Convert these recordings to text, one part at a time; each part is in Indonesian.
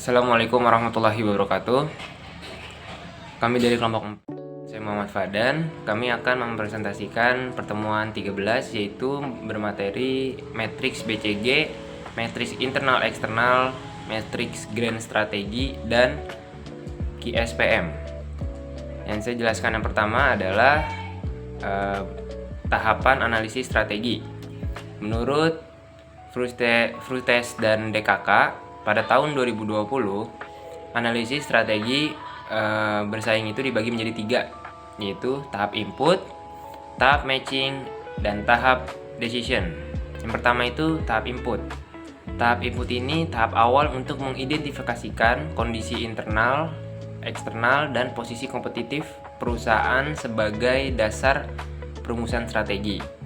Assalamualaikum warahmatullahi wabarakatuh. Kami dari kelompok 4, saya Muhammad Fadan. Kami akan mempresentasikan pertemuan 13, yaitu bermateri matriks BCG, matriks internal eksternal, matriks grand strategi, dan QSPM. Yang saya jelaskan yang pertama adalah tahapan analisis strategi. Menurut Fruites dan DKK, pada tahun 2020, analisis strategi bersaing itu dibagi menjadi 3, yaitu tahap input, tahap matching, dan tahap decision. Yang pertama itu tahap input. Tahap input ini tahap awal untuk mengidentifikasikan kondisi internal, eksternal, dan posisi kompetitif perusahaan sebagai dasar perumusan strategi.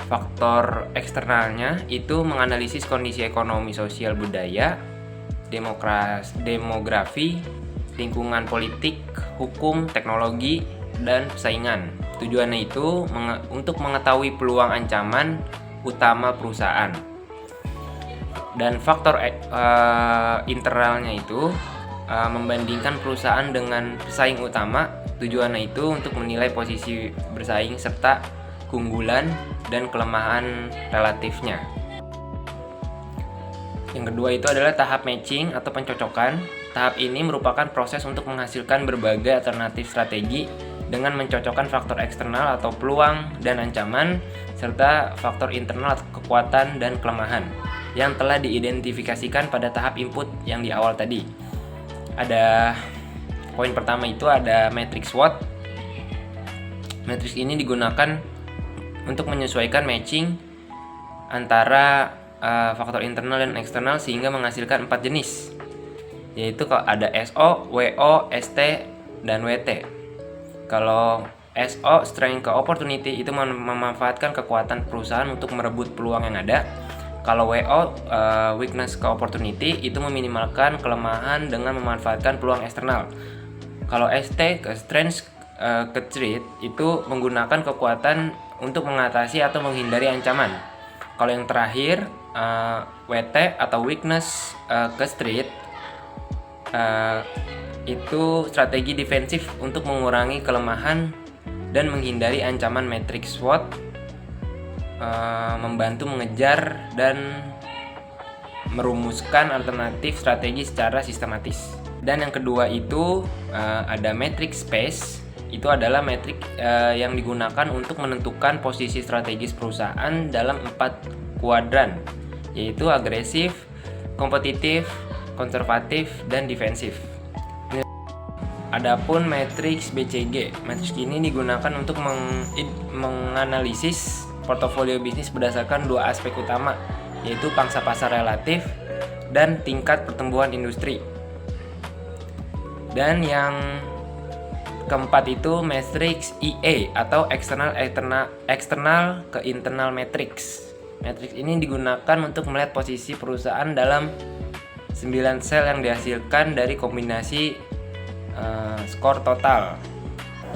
Faktor eksternalnya itu menganalisis kondisi ekonomi, sosial, budaya, demografi, lingkungan politik, hukum, teknologi, dan persaingan. Tujuannya itu untuk mengetahui peluang ancaman utama perusahaan. Dan faktor internalnya itu membandingkan perusahaan dengan pesaing utama. Tujuannya itu untuk menilai posisi bersaing serta keunggulan dan kelemahan relatifnya. Yang kedua itu adalah tahap matching atau pencocokan. Tahap ini merupakan proses untuk menghasilkan berbagai alternatif strategi dengan mencocokkan faktor eksternal atau peluang dan ancaman, serta faktor internal atau kekuatan dan kelemahan yang telah diidentifikasikan pada tahap input yang di awal tadi. Ada poin pertama itu ada matriks SWOT. Matriks ini digunakan untuk menyesuaikan matching antara faktor internal dan eksternal sehingga menghasilkan 4 jenis, yaitu kalau ada SO, WO, ST, dan WT. Kalau SO, strength ke opportunity, itu memanfaatkan kekuatan perusahaan untuk merebut peluang yang ada. Kalau WO, weakness ke opportunity, itu meminimalkan kelemahan dengan memanfaatkan peluang eksternal. Kalau ST, ke strength ke threat, itu menggunakan kekuatan untuk mengatasi atau menghindari ancaman. Kalau yang terakhir WT atau weakness ke threat, itu strategi defensif untuk mengurangi kelemahan dan menghindari ancaman. Matriks SWOT membantu mengejar dan merumuskan alternatif strategi secara sistematis. Dan yang kedua itu ada matriks space. Itu adalah metrik yang digunakan untuk menentukan posisi strategis perusahaan dalam 4 kuadran, yaitu agresif, kompetitif, konservatif, dan defensif. Adapun matriks BCG, matriks ini digunakan untuk menganalisis portofolio bisnis berdasarkan 2 aspek utama, yaitu pangsa pasar relatif dan tingkat pertumbuhan industri. Dan yang keempat itu matriks EA atau eksternal ke internal matrix. Matriks ini digunakan untuk melihat posisi perusahaan dalam 9 sel yang dihasilkan dari kombinasi skor total.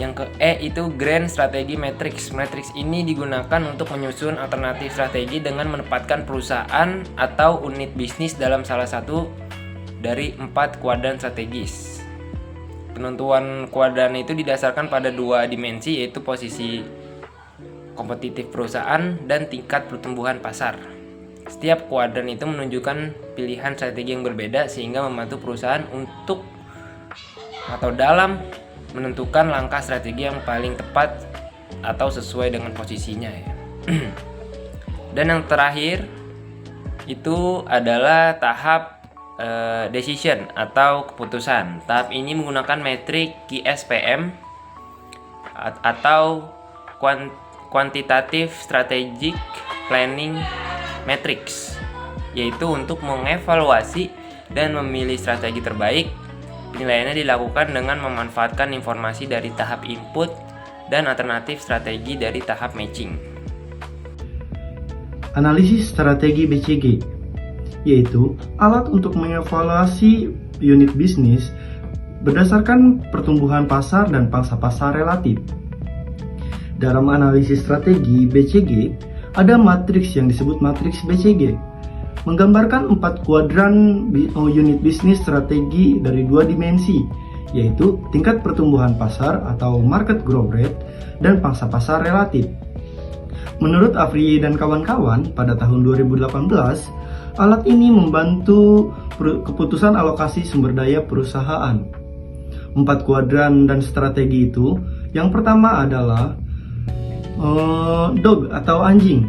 Yang ke E itu grand strategi matrix. Matriks ini digunakan untuk menyusun alternatif strategi dengan menempatkan perusahaan atau unit bisnis dalam salah satu dari 4 kuadran strategis. Penentuan kuadran itu didasarkan pada 2 dimensi, yaitu posisi kompetitif perusahaan dan tingkat pertumbuhan pasar. Setiap kuadran itu menunjukkan pilihan strategi yang berbeda sehingga membantu perusahaan untuk atau dalam menentukan langkah strategi yang paling tepat atau sesuai dengan posisinya ya. Dan yang terakhir itu adalah tahap decision atau keputusan. Tahap ini menggunakan metrik QSPM atau Quantitative Strategic Planning Matrix, yaitu untuk mengevaluasi dan memilih strategi terbaik. Penilaiannya dilakukan dengan memanfaatkan informasi dari tahap input dan alternatif strategi dari tahap matching. Analisis strategi BCG, yaitu alat untuk mengevaluasi unit bisnis berdasarkan pertumbuhan pasar dan pangsa pasar relatif. Dalam analisis strategi BCG, ada matriks yang disebut matriks BCG. menggambarkan 4 kuadran unit bisnis strategi dari 2 dimensi, yaitu tingkat pertumbuhan pasar atau market growth rate dan pangsa pasar relatif. Menurut Afri dan kawan-kawan, pada tahun 2018, alat ini membantu keputusan alokasi sumber daya perusahaan. 4 kuadran dan strategi itu, yang pertama adalah dog atau anjing.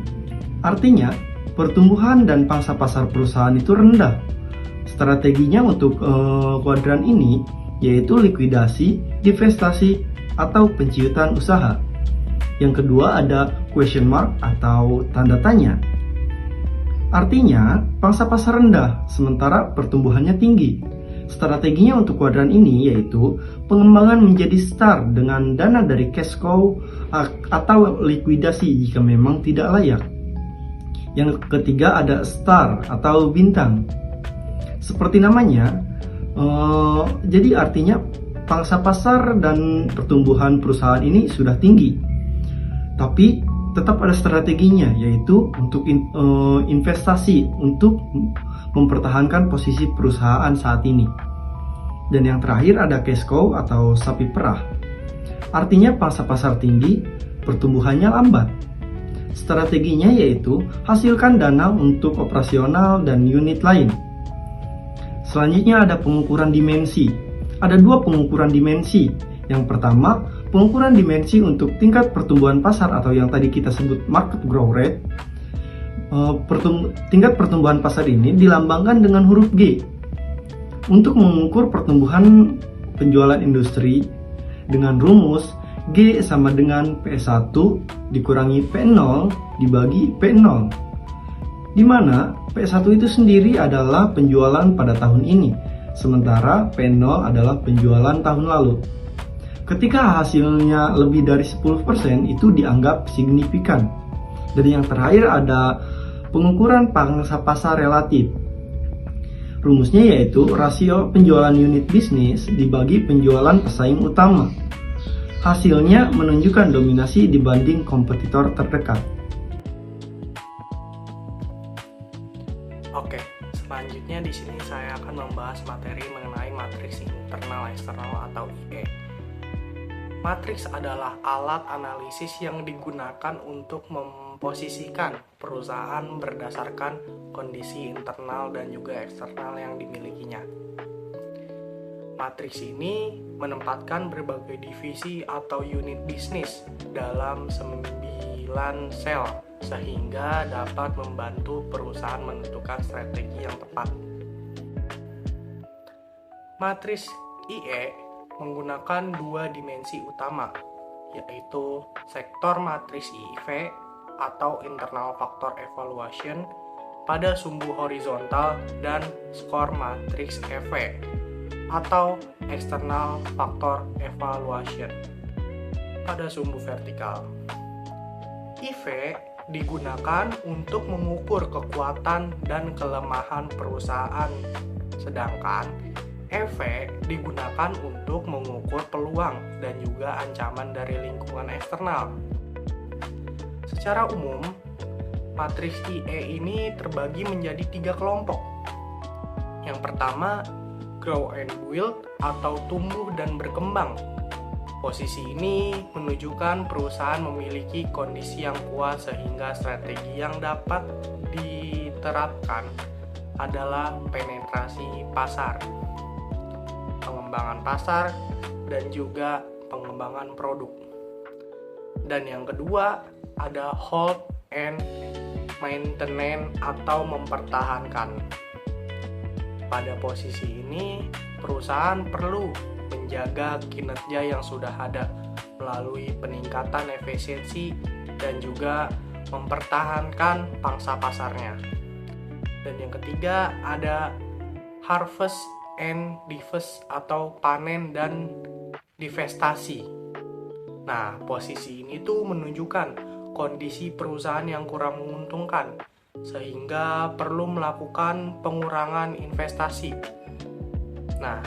Artinya, pertumbuhan dan pangsa pasar perusahaan itu rendah. Strateginya untuk kuadran ini yaitu likuidasi, divestasi, atau penciutan usaha. Yang kedua ada question mark atau tanda tanya. Artinya, pangsa pasar rendah sementara pertumbuhannya tinggi. Strateginya untuk kuadran ini yaitu pengembangan menjadi star dengan dana dari cash cow atau likuidasi jika memang tidak layak. Yang ketiga ada star atau bintang. Seperti namanya, jadi artinya pangsa pasar dan pertumbuhan perusahaan ini sudah tinggi. Tapi tetap ada strateginya, yaitu untuk investasi untuk mempertahankan posisi perusahaan saat ini. Dan yang terakhir ada cash cow atau sapi perah. Artinya pangsa pasar tinggi, pertumbuhannya lambat. Strateginya yaitu hasilkan dana untuk operasional dan unit lain. Selanjutnya ada pengukuran dimensi. Ada 2 pengukuran dimensi. Yang pertama, pengukuran dimensi untuk tingkat pertumbuhan pasar atau yang tadi kita sebut market growth rate. Tingkat pertumbuhan pasar ini dilambangkan dengan huruf G. Untuk mengukur pertumbuhan penjualan industri dengan rumus G sama dengan P1 dikurangi P0 dibagi P0. Di mana P1 itu sendiri adalah penjualan pada tahun ini, sementara P0 adalah penjualan tahun lalu. Ketika hasilnya lebih dari 10% itu dianggap signifikan. Dan yang terakhir ada pengukuran pangsa pasar relatif. Rumusnya yaitu rasio penjualan unit bisnis dibagi penjualan pesaing utama. Hasilnya menunjukkan dominasi dibanding kompetitor terdekat. Oke, selanjutnya di sini saya akan membahas materi mengenai matriks internal eksternal atau IE. Matriks adalah alat analisis yang digunakan untuk memposisikan perusahaan berdasarkan kondisi internal dan juga eksternal yang dimilikinya. Matriks ini menempatkan berbagai divisi atau unit bisnis dalam 9 sel sehingga dapat membantu perusahaan menentukan strategi yang tepat. Matriks IE menggunakan 2 dimensi utama, yaitu sektor matriks IV atau internal factor evaluation pada sumbu horizontal dan skor matriks EV atau external factor evaluation pada sumbu vertikal. IV digunakan untuk mengukur kekuatan dan kelemahan perusahaan, sedangkan EV digunakan untuk mengukur peluang dan juga ancaman dari lingkungan eksternal. Secara umum, matriks IE ini terbagi menjadi 3 kelompok. Yang pertama, grow and build atau tumbuh dan berkembang. Posisi ini menunjukkan perusahaan memiliki kondisi yang kuat sehingga strategi yang dapat diterapkan adalah penetrasi pasar, pengembangan pasar, dan juga pengembangan produk. Dan yang kedua ada hold and maintenance atau mempertahankan. Pada posisi ini, perusahaan perlu menjaga kinerja yang sudah ada melalui peningkatan efisiensi dan juga mempertahankan pangsa pasarnya. Dan yang ketiga ada harvest and divest atau panen dan divestasi. Nah, posisi ini tuh menunjukkan kondisi perusahaan yang kurang menguntungkan sehingga perlu melakukan pengurangan investasi. Nah,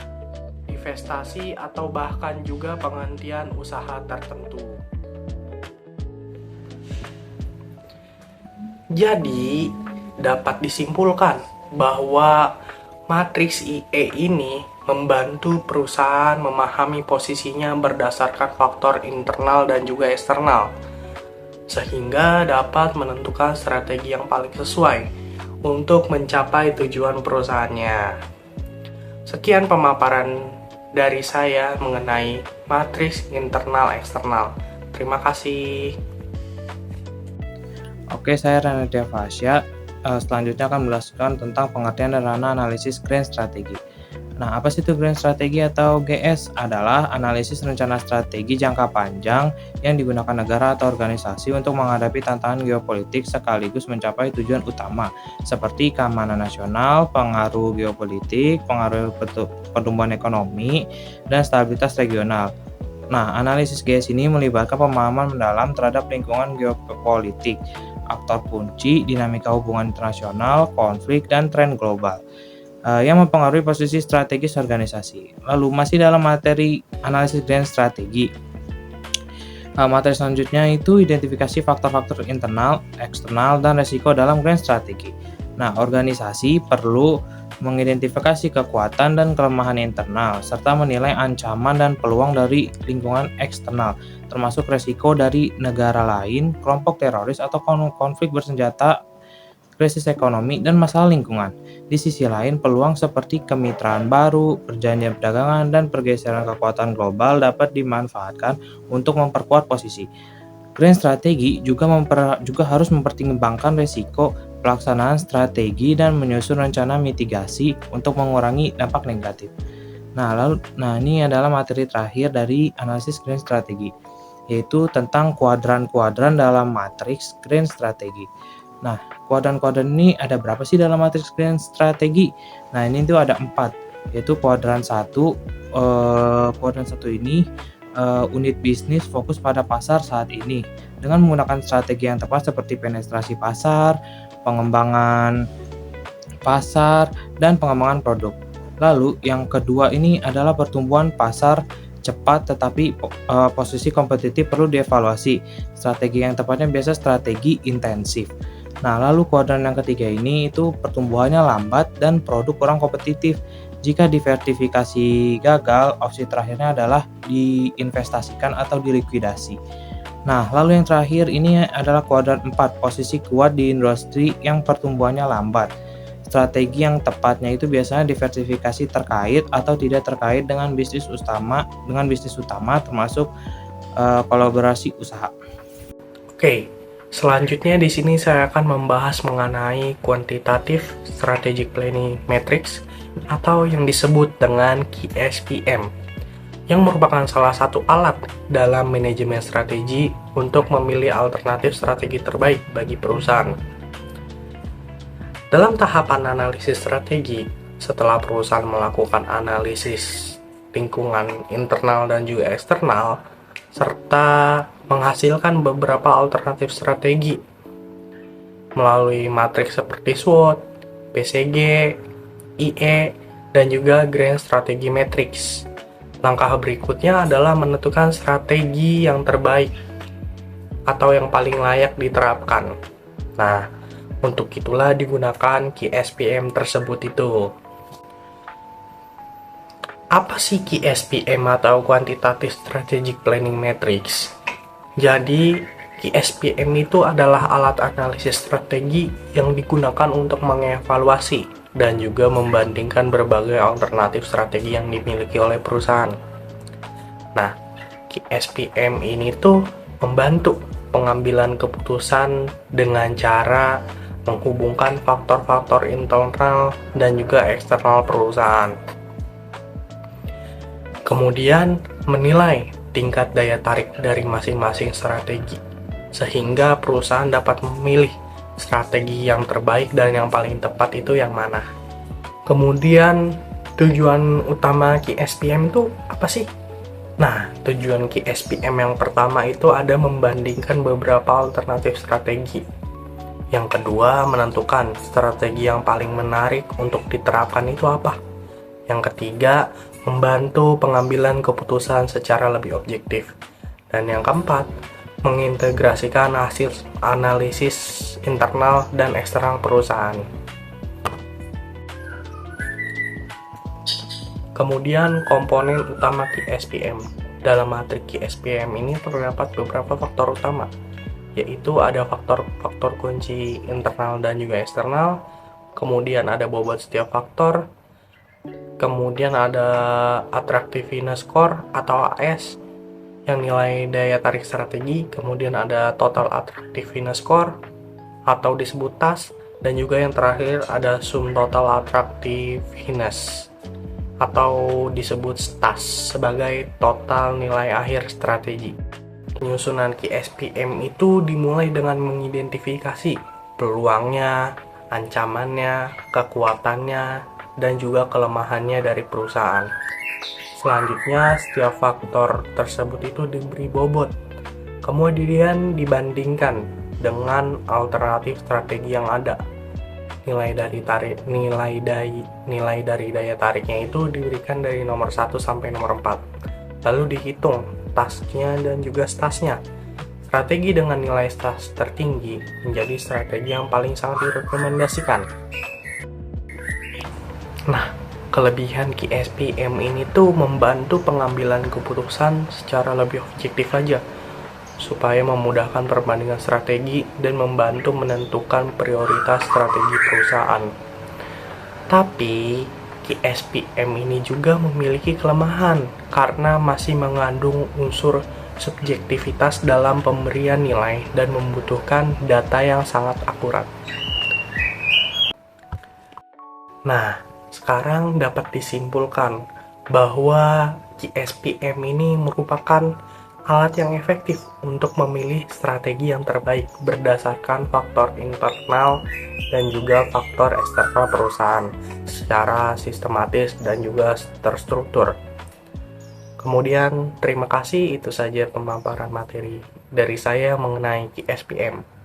divestasi atau bahkan juga penghentian usaha tertentu. Jadi, dapat disimpulkan bahwa matriks IE ini membantu perusahaan memahami posisinya berdasarkan faktor internal dan juga eksternal, sehingga dapat menentukan strategi yang paling sesuai untuk mencapai tujuan perusahaannya. Sekian pemaparan dari saya mengenai matriks internal eksternal. Terima kasih. Oke, saya Renata Fasya. Selanjutnya akan menjelaskan tentang pengertian dan ranah analisis grand strategi. Nah, apa sih itu grand strategi atau GS? Adalah analisis rencana strategi jangka panjang yang digunakan negara atau organisasi untuk menghadapi tantangan geopolitik sekaligus mencapai tujuan utama seperti keamanan nasional, pengaruh geopolitik, pengaruh pertumbuhan ekonomi, dan stabilitas regional. Nah, analisis GS ini melibatkan pemahaman mendalam terhadap lingkungan geopolitik, aktor kunci, dinamika hubungan internasional, konflik, dan tren global yang mempengaruhi posisi strategis organisasi. Lalu masih dalam materi analisis grand strategi. Materi selanjutnya itu identifikasi faktor-faktor internal, eksternal, dan resiko dalam grand strategi. Nah, organisasi perlu mengidentifikasi kekuatan dan kelemahan internal, serta menilai ancaman dan peluang dari lingkungan eksternal, termasuk resiko dari negara lain, kelompok teroris, atau konflik bersenjata, krisis ekonomi, dan masalah lingkungan. Di sisi lain, peluang seperti kemitraan baru, perjanjian perdagangan, dan pergeseran kekuatan global dapat dimanfaatkan untuk memperkuat posisi. Grand strategi juga harus mempertimbangkan risiko pelaksanaan strategi dan menyusun rencana mitigasi untuk mengurangi dampak negatif. Nah, ini adalah materi terakhir dari analisis grand strategi, yaitu tentang kuadran-kuadran dalam matriks grand strategi. Nah, kuadran-kuadran ini ada berapa sih dalam matriks grand strategi? Nah, ini tuh ada 4, yaitu kuadran 1. Kuadran 1 ini unit bisnis fokus pada pasar saat ini dengan menggunakan strategi yang tepat seperti penetrasi pasar, pengembangan pasar, dan pengembangan produk. Lalu yang kedua ini adalah pertumbuhan pasar cepat tetapi posisi kompetitif perlu dievaluasi. Strategi yang tepatnya biasa strategi intensif. Nah, lalu kuadran yang ketiga ini itu pertumbuhannya lambat dan produk kurang kompetitif. Jika diversifikasi gagal, opsi terakhirnya adalah diinvestasikan atau dilikuidasi. Nah, lalu yang terakhir ini adalah kuadran 4, posisi kuat di industri yang pertumbuhannya lambat. Strategi yang tepatnya itu biasanya diversifikasi terkait atau tidak terkait dengan bisnis utama termasuk kolaborasi usaha. Oke, selanjutnya di sini saya akan membahas mengenai Quantitative Strategic Planning Matrix atau yang disebut dengan QSPM, yang merupakan salah satu alat dalam manajemen strategi untuk memilih alternatif strategi terbaik bagi perusahaan. Dalam tahapan analisis strategi, setelah perusahaan melakukan analisis lingkungan internal dan juga eksternal, serta menghasilkan beberapa alternatif strategi melalui matriks seperti SWOT, PCG, IE, dan juga Grand Strategy Matrix. Langkah berikutnya adalah menentukan strategi yang terbaik atau yang paling layak diterapkan. Nah, untuk itulah digunakan QSPM tersebut itu. Apa sih QSPM atau Quantitative Strategic Planning Matrix? Jadi, QSPM itu adalah alat analisis strategi yang digunakan untuk mengevaluasi dan juga membandingkan berbagai alternatif strategi yang dimiliki oleh perusahaan. Nah, QSPM ini tuh membantu pengambilan keputusan dengan cara menghubungkan faktor-faktor internal dan juga eksternal perusahaan. Kemudian menilai tingkat daya tarik dari masing-masing strategi, sehingga perusahaan dapat memilih strategi yang terbaik dan yang paling tepat itu yang mana. Kemudian tujuan utama QSPM itu apa sih? Nah, tujuan QSPM yang pertama itu ada membandingkan beberapa alternatif strategi. Yang kedua, menentukan strategi yang paling menarik untuk diterapkan itu apa. Yang ketiga, membantu pengambilan keputusan secara lebih objektif. Dan yang keempat, mengintegrasikan hasil analisis internal dan eksternal perusahaan. Kemudian komponen utama QSPM. Dalam matrik QSPM ini terdapat beberapa faktor utama, yaitu ada faktor kunci internal dan juga eksternal, kemudian ada bobot setiap faktor, kemudian ada attractiveness score atau AS yang nilai daya tarik strategi, kemudian ada total attractiveness score atau disebut TAS, dan juga yang terakhir ada sum total attractiveness atau disebut STAS sebagai total nilai akhir strategi. Penyusunan QSPM itu dimulai dengan mengidentifikasi peluangnya, ancamannya, kekuatannya, dan juga kelemahannya dari perusahaan. Selanjutnya, setiap faktor tersebut itu diberi bobot, kemudian dibandingkan dengan alternatif strategi yang ada. Nilai dari daya tariknya itu diberikan dari nomor 1 sampai nomor 4. Lalu dihitung tasnya dan juga stasnya. Strategi dengan nilai stas tertinggi menjadi strategi yang paling sangat direkomendasikan. Nah, kelebihan QSPM ini tuh membantu pengambilan keputusan secara lebih objektif aja, supaya memudahkan perbandingan strategi dan membantu menentukan prioritas strategi perusahaan. Tapi QSPM ini juga memiliki kelemahan karena masih mengandung unsur subjektivitas dalam pemberian nilai dan membutuhkan data yang sangat akurat. Nah, sekarang dapat disimpulkan bahwa QSPM ini merupakan alat yang efektif untuk memilih strategi yang terbaik berdasarkan faktor internal dan juga faktor eksternal perusahaan secara sistematis dan juga terstruktur. Kemudian, terima kasih, itu saja pemaparan materi dari saya mengenai QSPM.